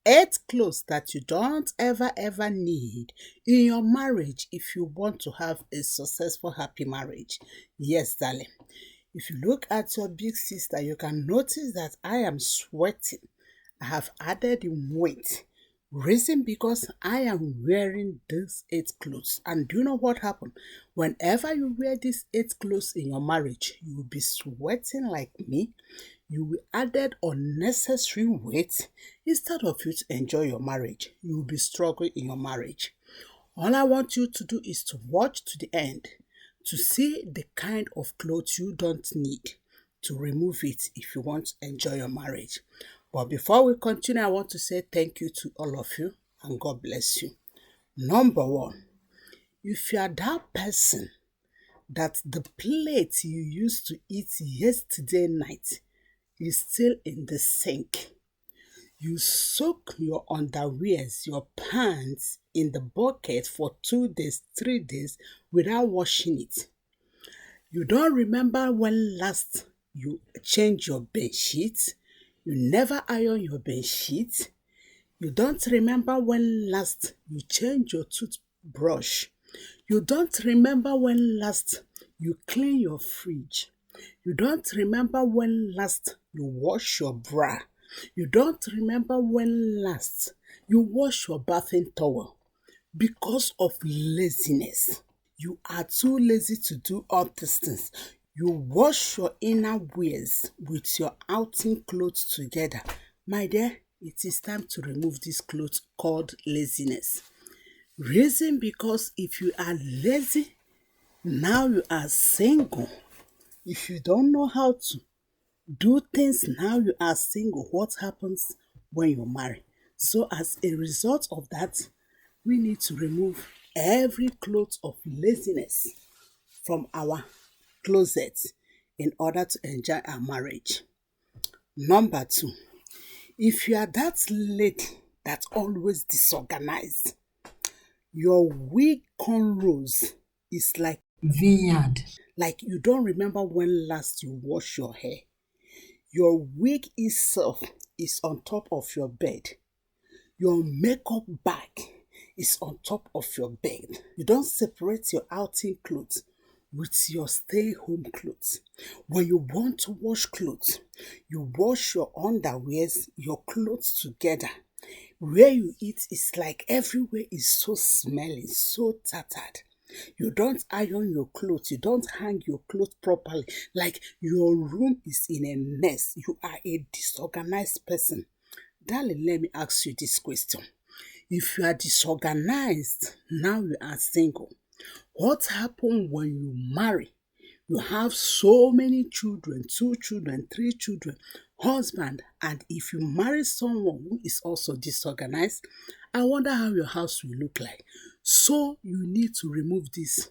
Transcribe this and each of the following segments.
8 clothes that you don't ever need in your marriage if you want to have a successful, happy marriage. Yes, darling. If you look at your big sister, you can notice that I am sweating. I have added in weight. Reason because I am wearing these 8 clothes. And do you know what happened? Whenever you wear these 8 clothes in your marriage, you will be sweating like me. You will added unnecessary weight. Instead of you to enjoy your marriage, you will be struggling in your marriage. All I want you to do is to watch to the end to see the kind of clothes you don't need, to remove it if you want to enjoy your marriage. But before we continue, I want to say thank you to all of you and God bless you. Number one, if you are that person that the plate you used to eat yesterday night is still in the sink, you soak your underwears, your pants in the bucket for 2 days, 3 days without washing it. You don't remember when last you changed your bed sheet. You never iron your bed sheet. You don't remember when last you changed your toothbrush. You don't remember when last you clean your fridge. You don't remember when last you wash your bra. You don't remember when last you wash your bathing towel. Because of laziness, you are too lazy to do all these things. You wash your inner wears with your outing clothes together. My dear, it is time to remove this clothes called laziness. Reason because if you are lazy, now you are single. If you don't know how to do things now you are single, what happens when you marry? So as a result of that, we need to remove every cloth of laziness from our closet in order to enjoy our marriage. Number two, if you are that lady that always disorganized, your wig cornrows is like vineyard. Like you don't remember when last you washed your hair. Your wig itself is on top of your bed. Your makeup bag is on top of your bed. You don't separate your outing clothes with your stay-home clothes. When you want to wash clothes, you wash your underwears, your clothes together. Where you eat is like everywhere is so smelly, so tattered. You don't iron your clothes, you don't hang your clothes properly, like your room is in a mess. You are a disorganized person. Darling, let me ask you this question. If you are disorganized, now you are single, what happens when you marry? You have so many children, 2 children, 3 children, husband, and if you marry someone who is also disorganized, I wonder how your house will look like. So you need to remove this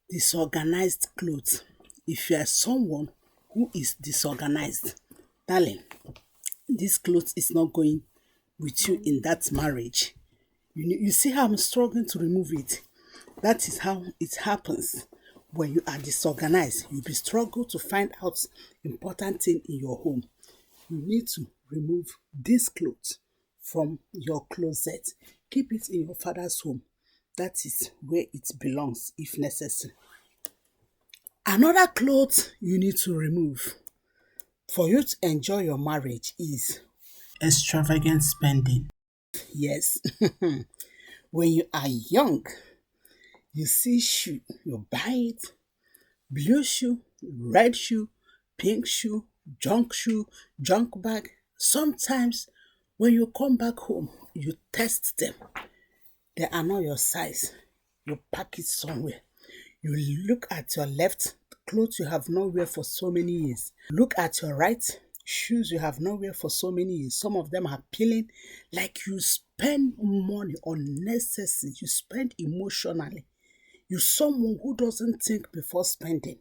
disorganized clothes. If you are someone who is disorganized, darling, this clothes is not going with you in that marriage. You see how I'm struggling to remove it. That is how it happens. When you are disorganized, you'll be struggle to find out important thing in your home. You need to remove this clothes from your closet. Keep it in your father's home. That is where it belongs if necessary. Another clothes you need to remove for you to enjoy your marriage is extravagant spending. Yes. When you are young, you see shoe, you buy it. Blue shoe, red shoe, pink shoe, junk bag. Sometimes when you come back home, you test them. They are not your size. You pack it somewhere. You look at your left, clothes you have not wear for so many years. Look at your right, shoes you have not wear for so many years. Some of them are peeling. Like you spend money unnecessary. You spend emotionally. You're someone who doesn't think before spending.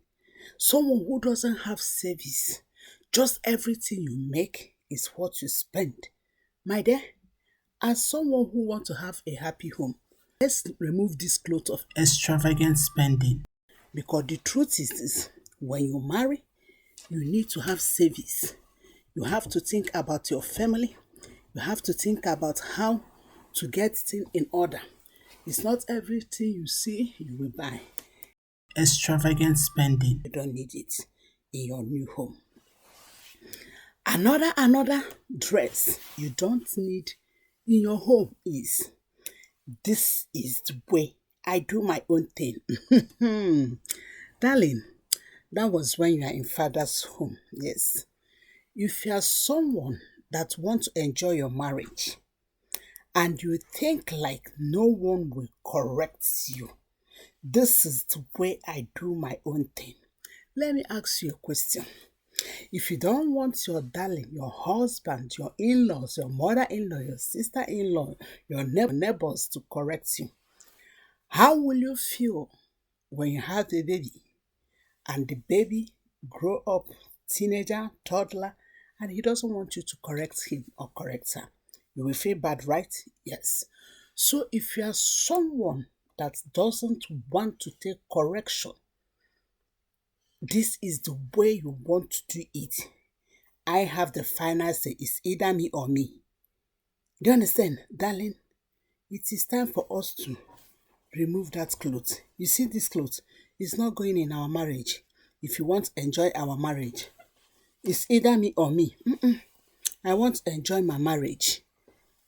Someone who doesn't have savings. Just everything you make is what you spend. My dear, as someone who wants to have a happy home, let's remove this cloth of extravagant spending. Because the truth is this, when you marry, you need to have savings. You have to think about your family. You have to think about how to get things in order. It's not everything you see you will buy. Extravagant spending. You don't need it in your new home. Another dress you don't need in your home is this is the way I do my own thing. Darling, that was when you are in father's home. Yes. If you are someone that wants to enjoy your marriage and you think like no one will correct you, this is the way I do my own thing. Let me ask you a question. If you don't want your darling, your husband, your in-laws, your mother-in-law, your sister-in-law, your neighbors to correct you, how will you feel when you have a baby and the baby grow up, teenager, toddler, and he doesn't want you to correct him or correct her? You will feel bad, right? Yes. So if you are someone that doesn't want to take correction, this is the way you want to do it. I have the final say. It's either me or me. Do you understand, darling? It is time for us to remove that cloth. You see this cloth? It's not going in our marriage. If you want to enjoy our marriage, it's either me or me. I want to enjoy my marriage.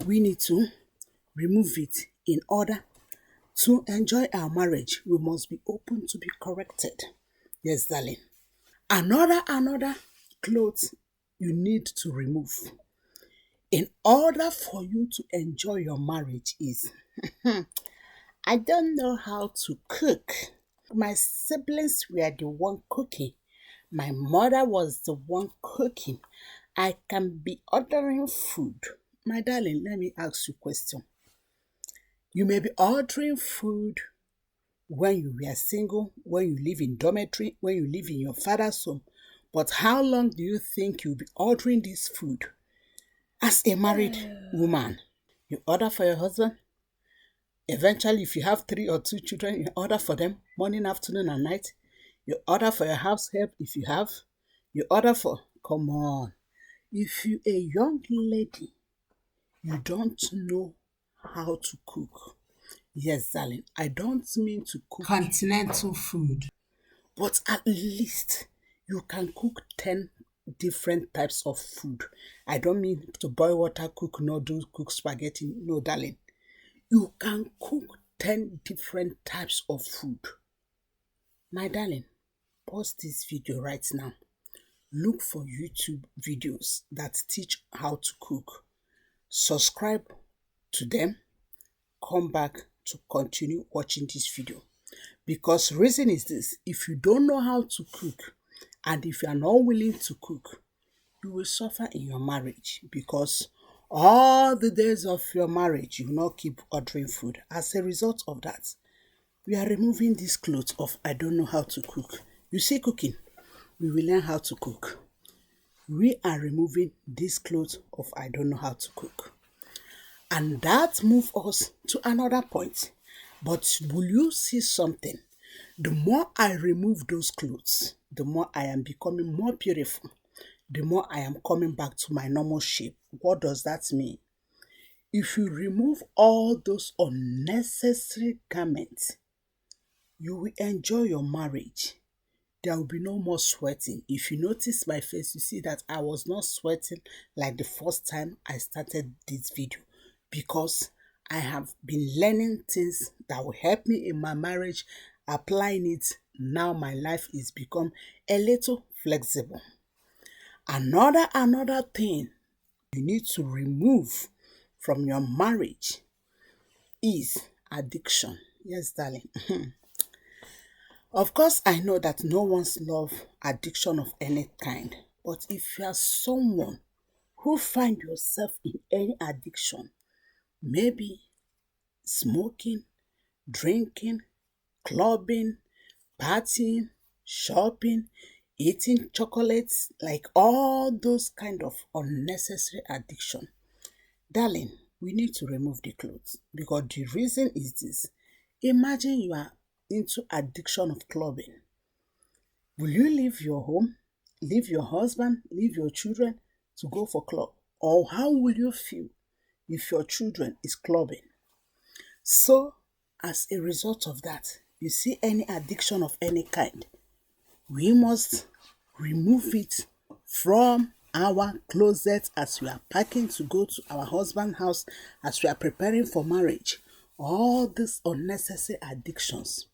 We need to remove it in order to enjoy our marriage. We must be open to be corrected. Yes, darling. Another clothes you need to remove in order for you to enjoy your marriage is I don't know how to cook. My siblings were the one cooking. My mother was the one cooking. I can be ordering food. My darling, let me ask you a question. You may be ordering food when you were single, when you live in dormitory, when you live in your father's home. But how long do you think you'll be ordering this food as a married woman? You order for your husband. Eventually, if you have 3 or 2 children, you order for them morning, afternoon, and night. You order for your house help if you have. You order for, come on. If you a young lady, you don't know how to cook. Yes, darling, I don't mean to cook continental food, but at least you can cook 10 different types of food. I don't mean to boil water, cook noodles, cook spaghetti. No, darling. You can cook 10 different types of food. My darling, pause this video right now. Look for YouTube videos that teach how to cook. Subscribe to them. Come back to continue watching this video. Because reason is this, if you don't know how to cook and if you are not willing to cook, you will suffer in your marriage because all the days of your marriage, you will not keep ordering food. As a result of that, we are removing this cloth of I don't know how to cook. You see cooking, we will learn how to cook. We are removing this cloth of I don't know how to cook. And that moves us to another point. But will you see something? The more I remove those clothes, the more I am becoming more beautiful. The more I am coming back to my normal shape. What does that mean? If you remove all those unnecessary garments, you will enjoy your marriage. There will be no more sweating. If you notice my face, you see that I was not sweating like the first time I started this video because I have been learning things that will help me in my marriage, applying it. Now my life is become a little flexible. Another thing you need to remove from your marriage is addiction. Yes, darling. Of course, I know that no one's love addiction of any kind. But if you are someone who find yourself in any addiction, maybe smoking, drinking, clubbing, partying, shopping, eating chocolates, like all those kind of unnecessary addiction, darling, we need to remove the clothes because the reason is this. Imagine you are into addiction of clubbing. Will you leave your home, leave your husband, leave your children to go for club? Or how will you feel if your children is clubbing. So, as a result of that, you see any addiction of any kind, we must remove it from our closet as we are packing to go to our husband's house, as we are preparing for marriage. All these unnecessary addictions,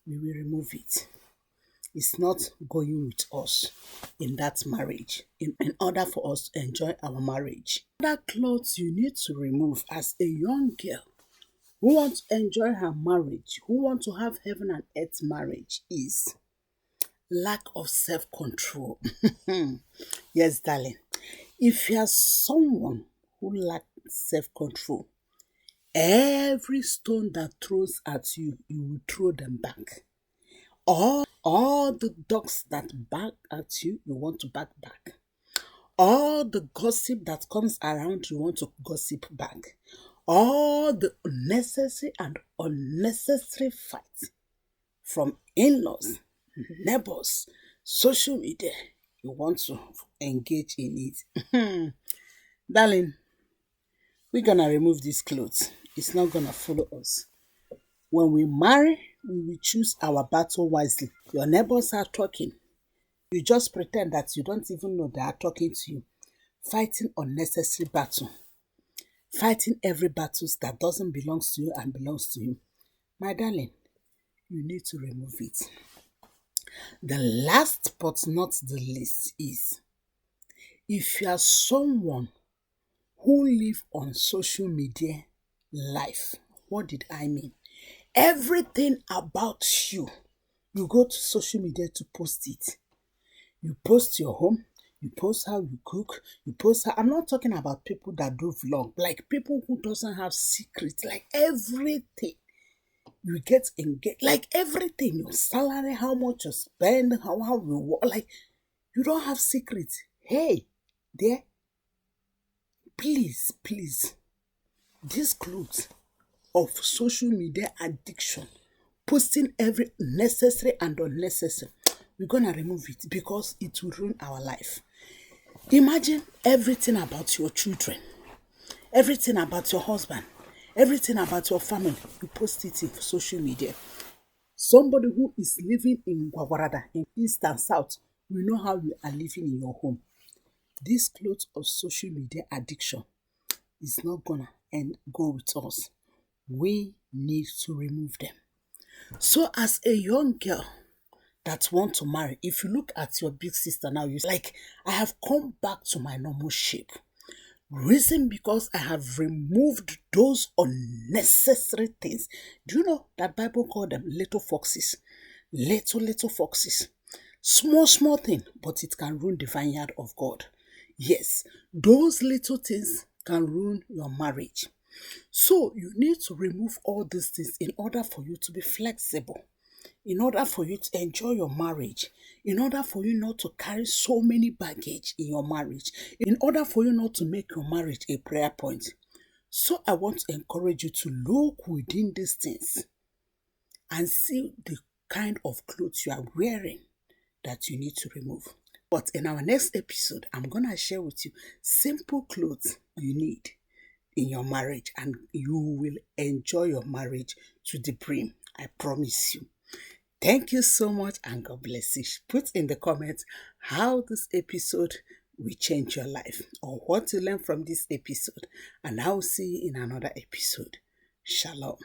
we will remove it. It's not going with us in that marriage in order for us to enjoy our marriage. Other clothes you need to remove as a young girl who wants to enjoy her marriage, who wants to have heaven and earth marriage, is lack of self-control. Yes, darling. If you are someone who lacks self-control, every stone that throws at you, you will throw them back. All the dogs that bark at you, you want to bark back. All the gossip that comes around, you want to gossip back. All the necessary and unnecessary fights from in-laws, neighbors, social media, you want to engage in it. Darling, we're gonna remove these clothes. It's not gonna follow us. When we marry, we will choose our battle wisely. Your neighbors are talking. You just pretend that you don't even know they are talking to you. Fighting unnecessary battle. Fighting every battle that doesn't belong to you and belongs to you. My darling, you need to remove it. The last but not the least is, if you are someone who live on social media life, what did I mean? Everything about you, you go to social media to post it. You post your home, you post how you cook, you post how, I'm not talking about people that do vlog, like people who doesn't have secrets, like everything. You get engaged, like everything, your salary, how much you spend, how you work, like you don't have secrets. Hey, there, please, this clothes of social media addiction, posting every necessary and unnecessary, we're gonna remove it because it will ruin our life. Imagine everything about your children, everything about your husband, everything about your family, you post it in social media. Somebody who is living in Gwawarada, in East and South, will know how you are living in your home. This clothes of social media addiction is not gonna go with us. We need to remove them. So as a young girl that want to marry, if you look at your big sister now, you like, I have come back to my normal shape. Reason because I have removed those unnecessary things. Do you know that Bible called them little foxes? Little foxes. Small thing, but it can ruin the vineyard of God. Yes, those little things can ruin your marriage. So you need to remove all these things in order for you to be flexible, in order for you to enjoy your marriage, in order for you not to carry so many baggage in your marriage, in order for you not to make your marriage a prayer point. So I want to encourage you to look within these things and see the kind of clothes you are wearing that you need to remove. But in our next episode, I'm going to share with you simple clothes you need in your marriage, and you will enjoy your marriage to the brim. I promise you. Thank you so much, and God bless you. Put in the comments how this episode will change your life or what to learn from this episode, and I will see you in another episode. Shalom.